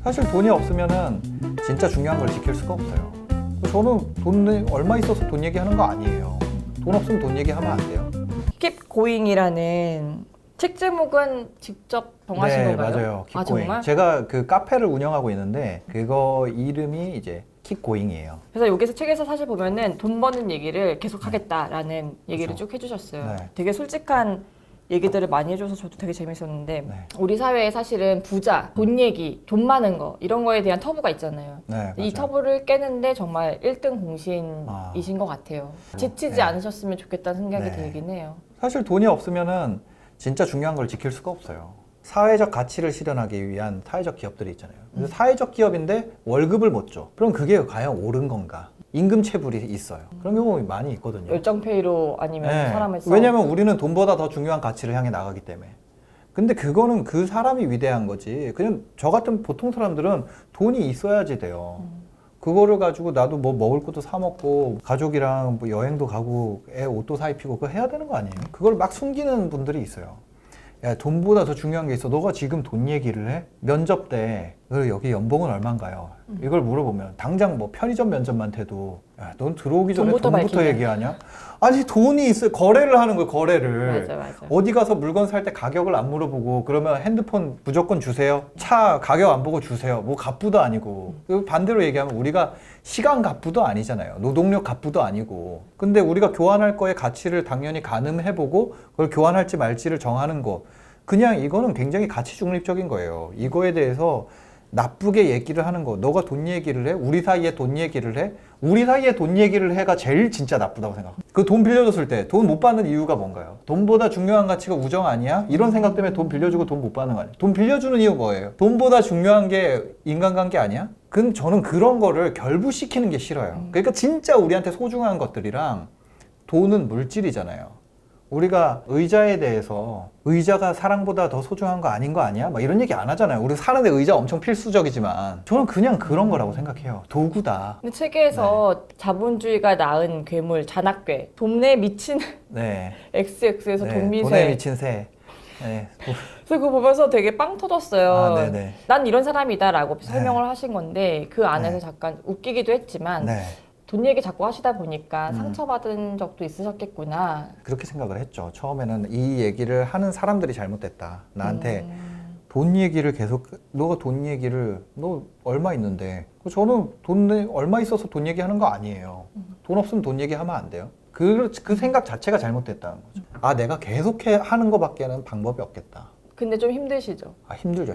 사실 돈이 없으면은 진짜 중요한 걸 지킬 수가 없어요. 저는 돈 얼마 있어서 돈 얘기하는 거 아니에요. 돈 없으면 돈 얘기하면 안 돼요. Keep Going이라는 책 제목은 직접 정하신 네, 건가요? 맞아요. Keep 아, Going. 정말? 제가 그 카페를 운영하고 있는데 그거 이름이 이제 Keep Going이에요. 그래서 여기서 책에서 사실 보면은 돈 버는 얘기를 계속 하겠다라는 얘기를 그렇죠. 쭉 해주셨어요. 네. 되게 솔직한 얘기들을 많이 해줘서 저도 되게 재밌었는데 네. 우리 사회에 사실은 부자, 돈 얘기, 돈 많은 거 이런 거에 대한 터부가 있잖아요. 네, 이 맞아요. 터부를 깨는데 정말 1등 공신이신 것 같아요. 지치지 네. 않으셨으면 좋겠다는 생각이 네. 들긴 해요. 사실 돈이 없으면은 진짜 중요한 걸 지킬 수가 없어요. 사회적 가치를 실현하기 위한 사회적 기업들이 있잖아요. 근데 사회적 기업인데 월급을 못 줘. 그럼 그게 과연 옳은 건가? 임금 체불이 있어요. 그런 경우 많이 있거든요. 열정페이로 아니면 네. 사람을 써. 왜냐면 우리는 돈보다 더 중요한 가치를 향해 나가기 때문에. 근데 그거는 그 사람이 위대한 거지. 그냥 저 같은 보통 사람들은 돈이 있어야지 돼요. 그거를 가지고 나도 뭐 먹을 것도 사 먹고 가족이랑 뭐 여행도 가고 애 옷도 사 입히고 그거 해야 되는 거 아니에요? 그걸 막 숨기는 분들이 있어요. 야, 돈보다 더 중요한 게 있어. 너가 지금 돈 얘기를 해? 면접 때 여기 연봉은 얼마인가요? 이걸 물어보면 당장 뭐 편의점 면접만 돼도 야, 넌 들어오기 전에 돈부터 돈부터 밝히네. 얘기하냐? 아니 돈이 있어요. 거래를 하는 거예요. 거래를. 맞아. 어디 가서 물건 살 때 가격을 안 물어보고 그러면 핸드폰 무조건 주세요. 차 가격 안 보고 주세요. 뭐 갑부도 아니고. 그 반대로 얘기하면 우리가 시간 갑부도 아니잖아요. 노동력 갑부도 아니고. 근데 우리가 교환할 거의 가치를 당연히 가늠해보고 그걸 교환할지 말지를 정하는 거. 그냥 이거는 굉장히 가치 중립적인 거예요. 이거에 대해서 나쁘게 얘기를 하는 거. 너가 돈 얘기를 해? 우리 사이에 돈 얘기를 해? 우리 사이에 돈 얘기를 해가 제일 진짜 나쁘다고 생각합니다. 그 돈 빌려줬을 때 돈 못 받는 이유가 뭔가요? 돈보다 중요한 가치가 우정 아니야? 이런 생각 때문에 돈 빌려주고 돈 못 받는 거 아니에요? 돈 빌려주는 이유 뭐예요? 돈보다 중요한 게 인간관계 아니야? 저는 그런 거를 결부시키는 게 싫어요. 그러니까 진짜 우리한테 소중한 것들이랑 돈은 물질이잖아요. 우리가 의자에 대해서 의자가 사랑보다 더 소중한 거 아닌 거 아니야? 막 이런 얘기 안 하잖아요. 우리 사는데 의자 엄청 필수적이지만 저는 그냥 그런 거라고 생각해요. 도구다. 근데 책에서 자본주의가 낳은 괴물, 잔악괴, 돈에 미친 네. XX에서 네. 돈미세. 돈에 미친 새. 네. 그래서 그거 보면서 되게 빵 터졌어요. 아, 네네. 난 이런 사람이다라고 설명을 하신 건데 그 안에서 네. 잠깐 웃기기도 했지만 네. 돈 얘기 자꾸 하시다 보니까 상처받은 적도 있으셨겠구나. 그렇게 생각을 했죠. 처음에는 이 얘기를 하는 사람들이 잘못됐다. 나한테 돈 얘기를 계속, 너가 돈 얘기를, 너 얼마 있는데. 저는 돈 얼마 있어서 돈 얘기하는 거 아니에요. 돈 없으면 돈 얘기하면 안 돼요. 그 생각 자체가 잘못됐다는 거죠. 아, 내가 계속 하는 거밖에는 방법이 없겠다. 근데 좀 힘드시죠? 아, 힘들죠.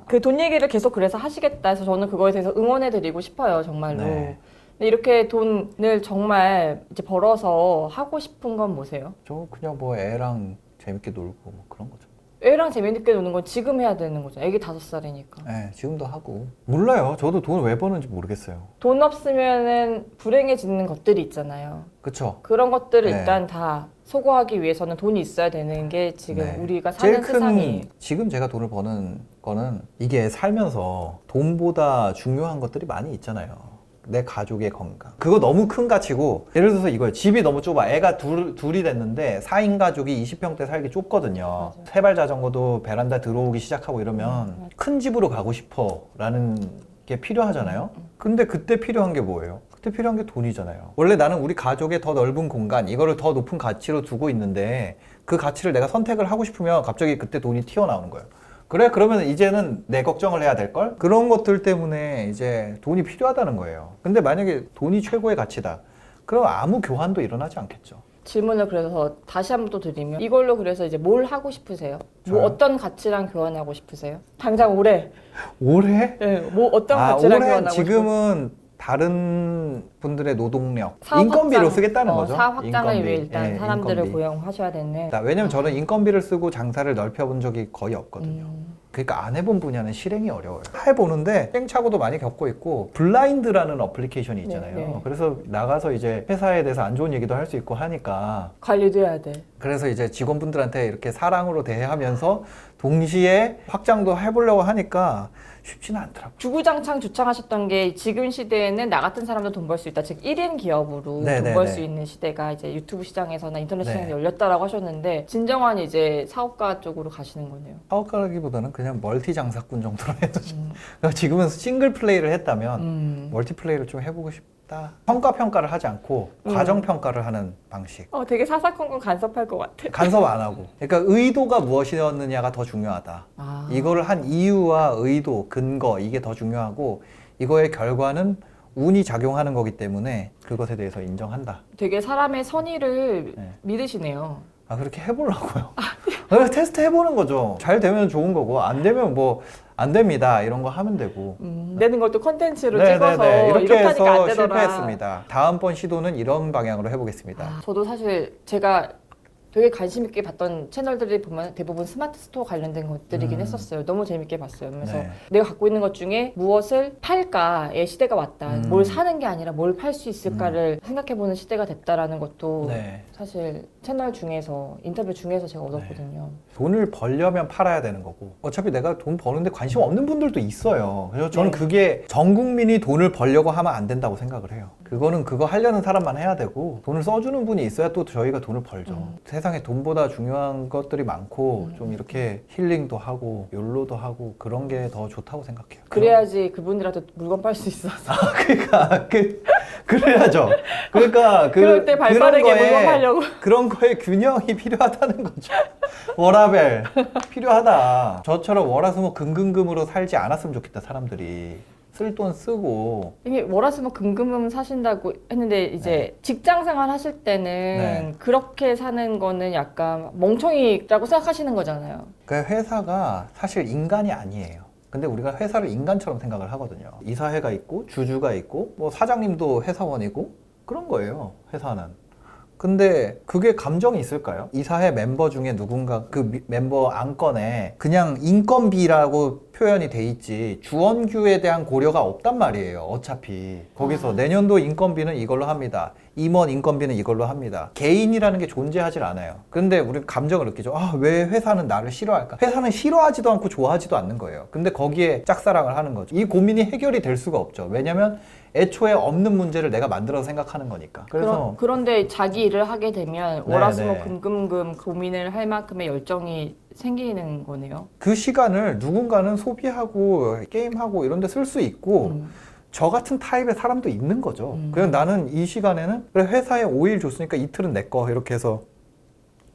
그 돈 얘기를 계속 그래서 하시겠다 해서 저는 그거에 대해서 응원해드리고 싶어요, 정말로. 네. 근데 이렇게 돈을 정말 이제 벌어서 하고 싶은 건 뭐세요? 저 그냥 뭐 애랑 재밌게 놀고 뭐 그런 거죠. 애랑 재밌게 노는 건 지금 해야 되는 거죠. 애기 5살이니까. 네, 지금도 하고. 몰라요. 저도 돈을 왜 버는지 모르겠어요. 돈 없으면은 불행해지는 것들이 있잖아요. 그쵸? 그런 것들을 네. 일단 다 소거하기 위해서는 돈이 있어야 되는 게 지금 네. 우리가 제일 사는 큰 세상이. 지금 제가 돈을 버는 거는 이게 살면서 돈보다 중요한 것들이 많이 있잖아요. 내 가족의 건강. 그거 너무 큰 가치고, 예를 들어서 이거예요. 집이 너무 좁아. 애가 둘이 됐는데 4인 가족이 20평대 살기 좁거든요. 맞아요. 세발 자전거도 베란다 들어오기 시작하고 이러면 큰 집으로 가고 싶어 라는 게 필요하잖아요. 근데 그때 필요한 게 뭐예요? 그때 필요한 게 돈이잖아요. 원래 나는 우리 가족의 더 넓은 공간, 이거를 더 높은 가치로 두고 있는데 그 가치를 내가 선택을 하고 싶으면 갑자기 그때 돈이 튀어나오는 거예요. 그래? 그러면 이제는 내 걱정을 해야 될걸? 그런 것들 때문에 이제 돈이 필요하다는 거예요. 근데 만약에 돈이 최고의 가치다. 그럼 아무 교환도 일어나지 않겠죠. 질문을 그래서 다시 한 번 또 드리면 이걸로 그래서 이제 뭘 하고 싶으세요? 뭐 저요? 어떤 가치랑 교환하고 싶으세요? 당장 올해. 올해? 네, 뭐 어떤 가치랑 올해 교환하고 싶으세요? 지금은 다른 분들의 노동력, 사업 인건비로 확장, 쓰겠다는 거죠. 사업 확장을 인건비. 위해 일단 예, 사람들을 인건비. 고용하셔야 되는. 왜냐면 저는 인건비를 쓰고 장사를 넓혀본 적이 거의 없거든요. 그러니까 안 해본 분야는 실행이 어려워요. 해보는데 땡차고도 많이 겪고 있고, 블라인드라는 어플리케이션이 있잖아요. 네. 그래서 나가서 이제 회사에 대해서 안 좋은 얘기도 할 수 있고 하니까, 관리도 해야 돼. 그래서 이제 직원분들한테 이렇게 사랑으로 대하면서 동시에 확장도 해보려고 하니까 쉽지는 않더라고요. 주구장창 주창하셨던 게 지금 시대에는 나 같은 사람도 돈 벌 수 있다. 즉 1인 기업으로 네, 돈 네, 벌 네. 수 있는 시대가 이제 유튜브 시장에서나 인터넷 네. 시장에 열렸다라고 하셨는데 진정한 이제 사업가 쪽으로 가시는 거네요. 사업가라기보다는 그냥 멀티 장사꾼 정도로 해도 지금은 싱글 플레이를 했다면 멀티 플레이를 좀 해보고 싶다. 성과 평가를 하지 않고 과정 평가를 하는 방식. 되게 사사건건 간섭할 것 같아. 간섭 안 하고. 그러니까 의도가 무엇이었느냐가 더 중요하다. 아. 이거를 한 이유와 의도, 근거 이게 더 중요하고 이거의 결과는 운이 작용하는 거기 때문에 그것에 대해서 인정한다. 되게 사람의 선의를 네. 믿으시네요. 아 그렇게 해보려고요. 그래서 테스트 해보는 거죠. 잘 되면 좋은 거고 안 되면 뭐 안 됩니다 이런 거 하면 되고. 내는 것도 컨텐츠로 네, 찍어서 네, 네. 이렇게 이렇게 하니까 안 해서 되더라. 실패했습니다. 다음번 시도는 이런 방향으로 해보겠습니다. 저도 사실 제가 되게 관심 있게 봤던 채널들이 보면 대부분 스마트 스토어 관련된 것들이긴 했었어요. 너무 재밌게 봤어요. 그래서 네. 내가 갖고 있는 것 중에 무엇을 팔까의 시대가 왔다. 뭘 사는 게 아니라 뭘 팔 수 있을까를 생각해보는 시대가 됐다라는 것도 네. 사실 채널 중에서 인터뷰 중에서 제가 얻었거든요. 돈을 벌려면 팔아야 되는 거고 어차피 내가 돈 버는데 관심 없는 분들도 있어요. 그래서 저는 네. 그게 전 국민이 돈을 벌려고 하면 안 된다고 생각을 해요. 그거는 그거 하려는 사람만 해야 되고 돈을 써주는 분이 있어야 또 저희가 돈을 벌죠. 세상에 돈보다 중요한 것들이 많고 좀 이렇게 힐링도 하고 욜로도 하고 그런 게 더 좋다고 생각해요. 그래야지 그분들한테 물건 팔 수 있어서. 그러니까 그래야죠. 그러니까 그럴 때 발빠르게 물건 팔려고. 그런 거에 균형이 필요하다는 거죠. 워라벨 필요하다. 저처럼 월화수목금금금으로 살지 않았으면 좋겠다. 사람들이 쓸 돈 쓰고. 이게 월화수목 금금금 사신다고 했는데 이제 직장 생활 하실 때는 네. 그렇게 사는 거는 약간 멍청이라고 생각하시는 거잖아요. 그 회사가 사실 인간이 아니에요. 근데 우리가 회사를 인간처럼 생각을 하거든요. 이사회가 있고 주주가 있고 뭐 사장님도 회사원이고 그런 거예요. 회사는. 근데 그게 감정이 있을까요? 이사회 멤버 중에 누군가 그 멤버 안건에 그냥 인건비라고 표현이 돼 있지 주원규에 대한 고려가 없단 말이에요. 어차피 거기서 내년도 인건비는 이걸로 합니다. 임원 인건비는 이걸로 합니다. 개인이라는 게 존재하질 않아요. 근데 우리 감정을 느끼죠. 아, 왜 회사는 나를 싫어할까? 회사는 싫어하지도 않고 좋아하지도 않는 거예요. 근데 거기에 짝사랑을 하는 거죠. 이 고민이 해결이 될 수가 없죠. 왜냐면 애초에 없는 문제를 내가 만들어서 생각하는 거니까. 그래서 그런데 자기 일을 하게 되면 네, 월화수목 네. 금금금 고민을 할 만큼의 열정이 생기는 거네요. 그 시간을 누군가는 소비하고 게임하고 이런 데 쓸 수 있고 저 같은 타입의 사람도 있는 거죠. 그냥 나는 이 시간에는 그래 회사에 5일 줬으니까 이틀은 내 거 이렇게 해서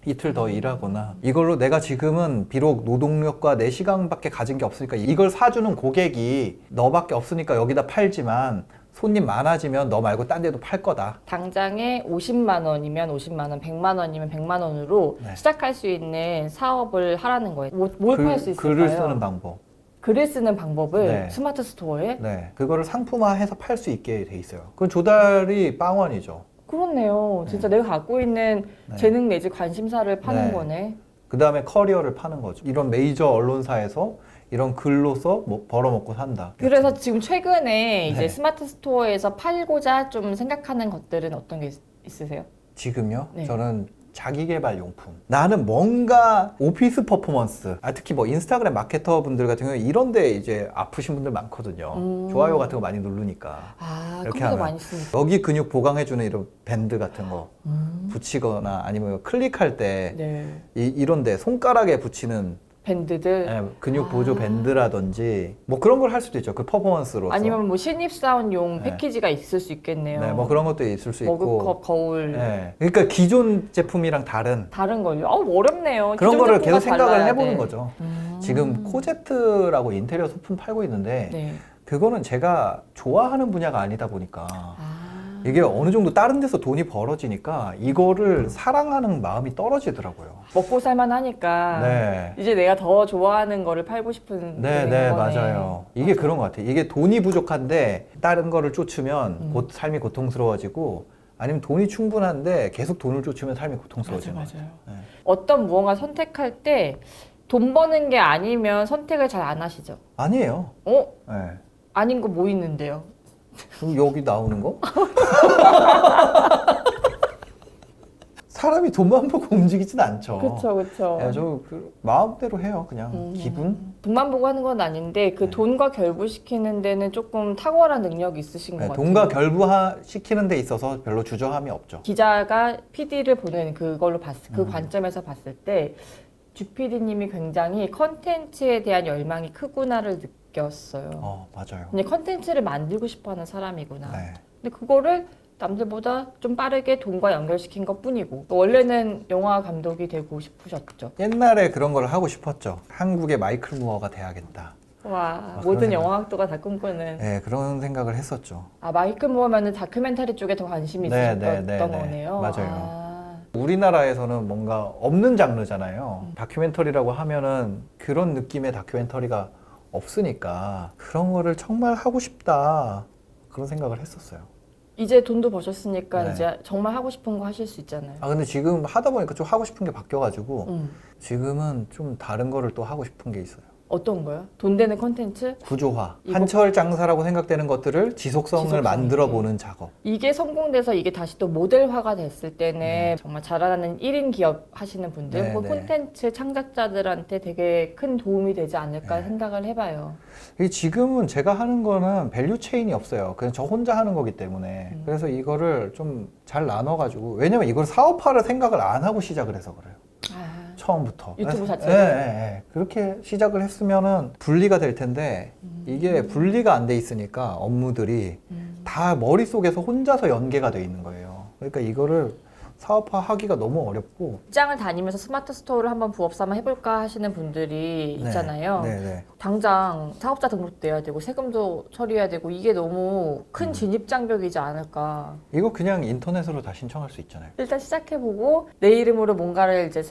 이틀 더 일하거나 이걸로 내가 지금은 비록 노동력과 내 시간밖에 가진 게 없으니까 이걸 사주는 고객이 너밖에 없으니까 여기다 팔지만 손님 많아지면 너 말고 딴 데도 팔 거다. 당장에 50만 원이면 50만 원, 100만 원이면 100만 원으로 네. 시작할 수 있는 사업을 하라는 거예요. 뭘 팔 수 있을까요? 글을 쓰는 방법. 글을 쓰는 방법을 네. 스마트 스토어에? 네, 그거를 상품화해서 팔 수 있게 돼 있어요. 그건 조달이 빵원이죠. 그렇네요. 진짜 내가 갖고 있는 네. 재능 내지 관심사를 파는 네. 거네. 그 다음에 커리어를 파는 거죠. 이런 메이저 언론사에서 이런 글로서 뭐 벌어먹고 산다. 그래서 지금 최근에 이제 네. 스마트 스토어에서 팔고자 좀 생각하는 것들은 어떤 게 있으세요? 지금요? 네. 저는 자기개발 용품. 나는 뭔가 오피스 퍼포먼스. 특히 뭐 인스타그램 마케터 분들 같은 경우에 이런데 이제 아프신 분들 많거든요. 좋아요 같은 거 많이 누르니까. 이렇게 컴퓨터 하면. 많이 쓰니까. 여기 근육 보강해주는 이런 밴드 같은 거 붙이거나 아니면 클릭할 때 네. 이런데 손가락에 붙이는 밴드들. 네, 근육 보조 밴드라든지 뭐 그런 걸 할 수도 있죠. 그 퍼포먼스로서. 아니면 뭐 신입사원용 네. 패키지가 있을 수 있겠네요. 네, 뭐 그런 것도 있을 수 있고. 머그컵, 거울. 네. 그러니까 기존 제품이랑 다른 다른 걸요? 어렵네요. 그런 기존 거를 제품과 계속 생각을 달라야 해보는 돼. 거죠. 지금 코제트라고 인테리어 소품 팔고 있는데 네. 그거는 제가 좋아하는 분야가 아니다 보니까 아. 이게 어느 정도 다른 데서 돈이 벌어지니까 이거를 사랑하는 마음이 떨어지더라고요. 먹고 살만하니까 네. 이제 내가 더 좋아하는 거를 팔고 싶은 네, 그런 네, 거네. 맞아요. 이게 그런 것 같아요. 이게 돈이 부족한데 다른 거를 쫓으면 곧 삶이 고통스러워지고 아니면 돈이 충분한데 계속 돈을 쫓으면 삶이 고통스러워지는 맞아요. 거죠. 네. 어떤 무언가 선택할 때 돈 버는 게 아니면 선택을 잘 안 하시죠? 아니에요. 어? 네. 아닌 거 뭐 있는데요? 그럼 여기 나오는 거? 사람이 돈만 보고 움직이진 않죠. 그쵸. 예, 저그 마음대로 해요. 그냥 기분. 돈만 보고 하는 건 아닌데 그 네. 돈과 결부시키는 데는 조금 탁월한 능력이 있으신 것 네, 같아요. 돈과 결부시키는 데 있어서 별로 주저함이 없죠. 기자가 PD를 보는 그걸로 그 관점에서 봤을 때 주PD님이 굉장히 컨텐츠에 대한 열망이 크구나를 느꼈어요. 맞아요. 근데 컨텐츠를 만들고 싶어하는 사람이구나. 네. 근데 그거를 남들보다 좀 빠르게 돈과 연결시킨 것 뿐이고 원래는 영화 감독이 되고 싶으셨죠. 옛날에 그런 걸 하고 싶었죠. 한국의 마이클 무어가 돼야겠다. 와, 그런 모든 생각. 영화학도가 다 꿈꾸는. 네, 그런 생각을 했었죠. 아, 마이클 무어면은 다큐멘터리 쪽에 더 관심이 네, 있으셨던 네, 네, 네. 거네요. 맞아요. 우리나라에서는 뭔가 없는 장르잖아요. 다큐멘터리라고 하면은 그런 느낌의 다큐멘터리가 없으니까 그런 거를 정말 하고 싶다. 그런 생각을 했었어요. 이제 돈도 버셨으니까 네. 이제 정말 하고 싶은 거 하실 수 있잖아요. 근데 지금 하다 보니까 좀 하고 싶은 게 바뀌어가지고 음. 지금은 좀 다른 거를 또 하고 싶은 게 있어요. 어떤 거요? 돈 되는 컨텐츠? 구조화. 이거- 한철 장사라고 생각되는 것들을 지속성을 지속성 만들어 있게. 보는 작업. 이게 성공돼서 이게 다시 또 모델화가 됐을 때는 정말 자라나는 1인 기업 하시는 분들 네, 혹은 네. 콘텐츠 창작자들한테 되게 큰 도움이 되지 않을까 네. 생각을 해봐요. 이게 지금은 제가 하는 거는 밸류 체인이 없어요. 그냥 저 혼자 하는 거기 때문에. 그래서 이거를 좀 잘 나눠가지고. 왜냐면 이걸 사업화를 생각을 안 하고 시작을 해서 그래요. 아, 처음부터. 유튜브 그래서- 자체를? 예. 그렇게 시작을 했으면은 분리가 될 텐데 이게 분리가 안 돼 있으니까 업무들이 다 머릿속에서 혼자서 연계가 돼 있는 거예요. 그러니까 이거를 사업화 하기가 너무 어렵고. 직장을 다니면서 스마트 스토어를 한번 부업 삼아 해볼까 하시는 분들이 있잖아요. 네. 당장 사업자 등록도 내야 되고 세금도 처리해야 되고 이게 너무 큰 진입장벽이지 않을까. 이거 그냥 인터넷으로 다 신청할 수 있잖아요. 일단 시작해보고 내 이름으로 뭔가를 이제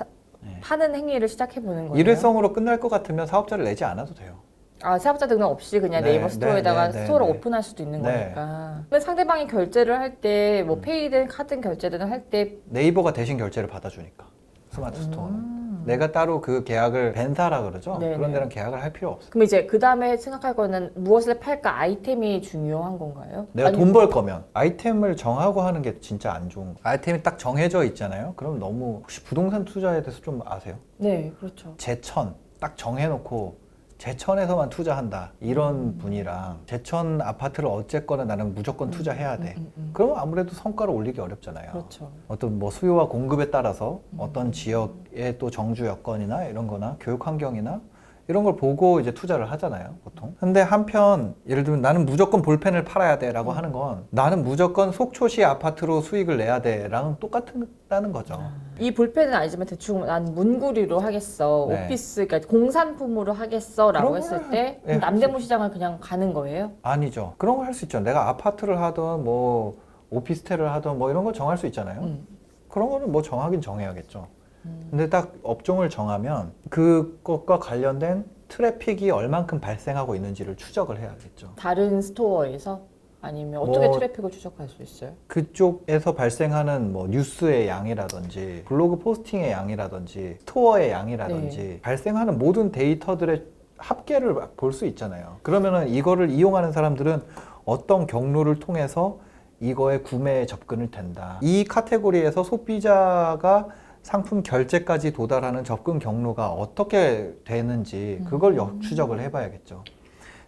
네. 파는 행위를 시작해보는 거예요. 일회성으로 끝날 것 같으면 사업자를 내지 않아도 돼요. 아, 사업자 등록 없이 그냥 네, 네이버 스토어에다가 네, 네, 스토어를 네. 오픈할 수도 있는 네. 거니까. 근데 상대방이 결제를 할 때 뭐 페이든 카드 결제든 할 때 네이버가 대신 결제를 받아주니까 스마트 스토어는. 내가 따로 그 계약을 벤사라 그러죠. 네네. 그런 데랑 계약을 할 필요 없어요. 그럼 이제 그 다음에 생각할 거는 무엇을 팔까 아이템이 중요한 건가요? 내가 아니면 돈 벌 거면 아이템을 정하고 하는 게 진짜 안 좋은 거. 아이템이 딱 정해져 있잖아요. 그럼 너무 혹시 부동산 투자에 대해서 좀 아세요? 네, 그렇죠. 제천 딱 정해놓고 제천에서만 투자한다 이런 분이랑 제천 아파트를 어쨌거나 나는 무조건 투자해야 돼. 그러면 아무래도 성과를 올리기 어렵잖아요. 그렇죠. 어떤 뭐 수요와 공급에 따라서 어떤 지역의 또 정주 여건이나 이런 거나 교육 환경이나 이런 걸 보고 이제 투자를 하잖아요, 보통. 근데 한편 예를 들면 나는 무조건 볼펜을 팔아야 돼라고 하는 건 나는 무조건 속초시 아파트로 수익을 내야 돼랑 똑같다는 거죠. 이 볼펜은 아니지만 대충 난 문구리로 하겠어. 네. 오피스, 그러니까 공산품으로 하겠어라고 그런 했을 거는- 때 네, 남대문 시장을 그냥 가는 거예요? 아니죠. 그런 거 할 수 있죠. 내가 아파트를 하던 뭐 오피스텔을 하던 뭐 이런 거 정할 수 있잖아요. 그런 거는 뭐 정하긴 정해야겠죠. 근데 딱 업종을 정하면 그것과 관련된 트래픽이 얼만큼 발생하고 있는지를 추적을 해야겠죠. 다른 스토어에서? 아니면 어떻게 뭐- 트래픽을 추적할 수 있어요? 그쪽에서 발생하는 뭐 뉴스의 양이라든지 블로그 포스팅의 양이라든지 스토어의 양이라든지 발생하는 모든 데이터들의 합계를 볼 수 있잖아요. 그러면은 이거를 이용하는 사람들은 어떤 경로를 통해서 이거에 구매에 접근을 된다. 이 카테고리에서 소비자가 상품 결제까지 도달하는 접근 경로가 어떻게 되는지 그걸 추적을 해봐야겠죠.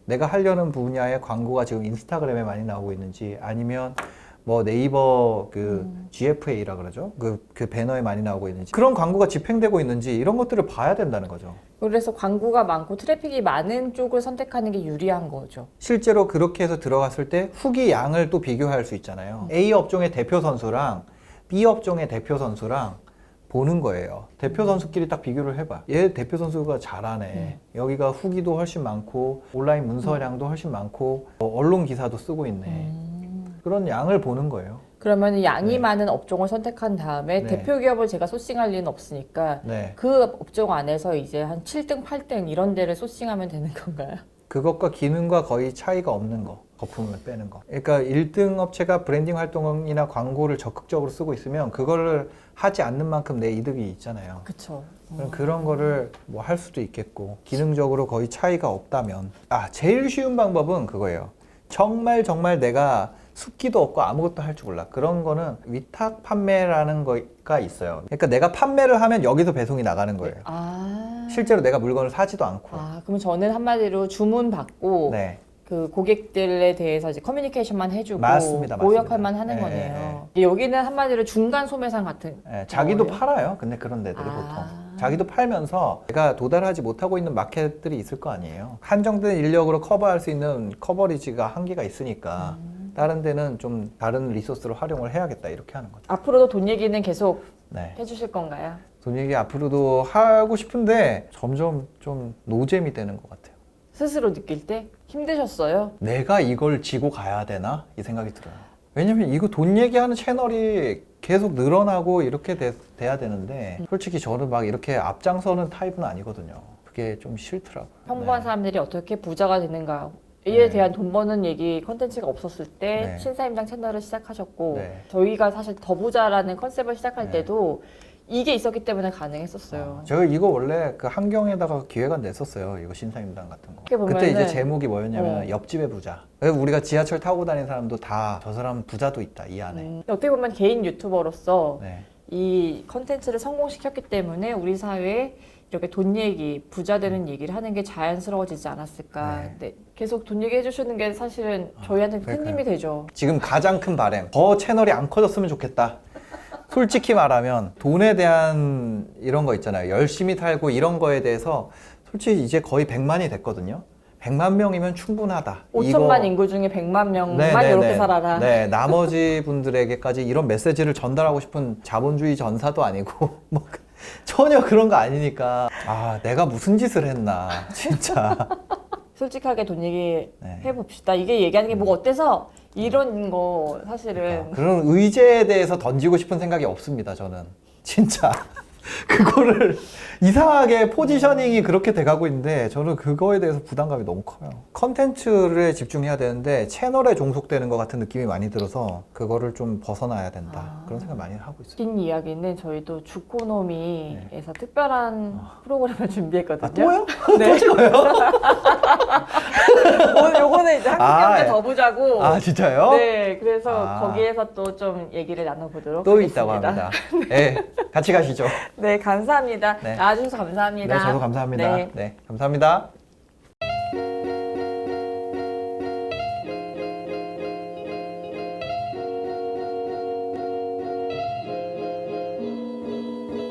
내가 하려는 분야의 광고가 지금 인스타그램에 많이 나오고 있는지 아니면 뭐 네이버 그 GFA라 그러죠. 그 배너에 많이 나오고 있는지 그런 광고가 집행되고 있는지 이런 것들을 봐야 된다는 거죠. 그래서 광고가 많고 트래픽이 많은 쪽을 선택하는 게 유리한 거죠. 실제로 그렇게 해서 들어갔을 때 후기 양을 또 비교할 수 있잖아요. A 업종의 대표 선수랑 B 업종의 대표 선수랑 보는 거예요. 대표 선수끼리 딱 비교를 해봐. 얘 대표 선수가 잘하네. 여기가 후기도 훨씬 많고 온라인 문서량도 훨씬 많고 언론 기사도 쓰고 있네. 그런 양을 보는 거예요. 그러면 양이 네. 많은 업종을 선택한 다음에 네. 대표 기업을 제가 소싱할 리는 없으니까 네. 그 업종 안에서 이제 한 7등, 8등 이런 데를 소싱하면 되는 건가요? 그것과 기능과 거의 차이가 없는 거. 거품을 빼는 거. 그러니까 1등 업체가 브랜딩 활동이나 광고를 적극적으로 쓰고 있으면 그거를 하지 않는 만큼 내 이득이 있잖아요. 그렇죠. 그럼 그런 거를 뭐 할 수도 있겠고 기능적으로 거의 차이가 없다면 제일 쉬운 방법은 그거예요. 정말 내가 숙기도 없고 아무것도 할 줄 몰라. 그런 거는 위탁 판매라는 거가 있어요. 그러니까 내가 판매를 하면 여기서 배송이 나가는 거예요. 아. 실제로 내가 물건을 사지도 않고. 아, 그럼 저는 한마디로 주문 받고 네. 그 고객들에 대해서 이제 커뮤니케이션만 해주고 맞습니다. 그 역할만 하는 네, 거네요. 여기는 한마디로 중간 소매상 같은. 자기도 거예요? 팔아요. 근데 그런 데들이 아. 보통. 자기도 팔면서 내가 도달하지 못하고 있는 마켓들이 있을 거 아니에요. 한정된 인력으로 커버할 수 있는 커버리지가 한계가 있으니까 다른 데는 좀 다른 리소스로 활용을 해야겠다 이렇게 하는 거죠. 앞으로도 돈 얘기는 계속 네. 해주실 건가요? 돈 얘기 앞으로도 하고 싶은데 점점 좀 노잼이 되는 것 같아요. 스스로 느낄 때 힘드셨어요? 내가 이걸 지고 가야 되나? 이 생각이 들어요. 왜냐면 이거 돈 얘기하는 채널이 계속 늘어나고 이렇게 돼야 되는데 솔직히 저는 막 이렇게 앞장서는 타입은 아니거든요. 그게 좀 싫더라고요. 평범한 네. 사람들이 어떻게 부자가 되는가에 네. 대한 돈 버는 얘기 컨텐츠가 없었을 때 네. 신사임당 채널을 시작하셨고 네. 저희가 사실 더 부자라는 컨셉을 시작할 네. 때도 이게 있었기 때문에 가능했었어요. 제가 이거 원래 그 한경에다가 기획안 냈었어요. 이거 신사임당 같은 거. 어떻게 보면은- 그때 이제 제목이 뭐였냐면 어. 옆집의 부자. 그래서 우리가 지하철 타고 다니는 사람도 다 저 사람 부자도 있다 이 안에. 어떻게 보면 개인 유튜버로서 네. 이 컨텐츠를 성공시켰기 때문에 우리 사회에 이렇게 돈 얘기, 부자 되는 얘기를 하는 게 자연스러워지지 않았을까. 네. 근데 계속 돈 얘기 해주시는 게 사실은 저희한테 큰 힘이 되죠. 지금 가장 큰 바람. 더 채널이 안 커졌으면 좋겠다. 솔직히 말하면 돈에 대한 이런 거 있잖아요. 열심히 살고 이런 거에 대해서 솔직히 이제 거의 100만이 됐거든요. 100만 명이면 충분하다. 5천만 인구 중에 100만 명만 네, 이렇게 살아라. 네, 나머지 분들에게까지 이런 메시지를 전달하고 싶은 자본주의 전사도 아니고 뭐 전혀 그런 거 아니니까 아 내가 무슨 짓을 했나 진짜. 솔직하게 돈 얘기 네. 해봅시다. 이게 얘기하는 게 뭐 어때서 이런 거 사실은 그런 의제에 대해서 던지고 싶은 생각이 없습니다. 저는 진짜 그거를 이상하게 포지셔닝이 그렇게 돼가고 있는데 저는 그거에 대해서 부담감이 너무 커요. 컨텐츠를 집중해야 되는데 채널에 종속되는 것 같은 느낌이 많이 들어서 그거를 좀 벗어나야 된다. 그런 생각 많이 하고 있어요. 긴 이야기는 저희도 주코노미에서 특별한 프로그램을 준비했거든요. 또요? 네. 또 찍어요? 오늘 요거는 이제 한국 아, 경제 예. 더 보자고. 아 진짜요? 네, 그래서 아. 거기에서 또 좀 얘기를 나눠보도록 또 하겠습니다. 있다고 합니다. 네, 같이 가시죠. 네, 감사합니다. 네. 나와주셔서 감사합니다. 네, 저도 감사합니다. 네. 네 감사합니다.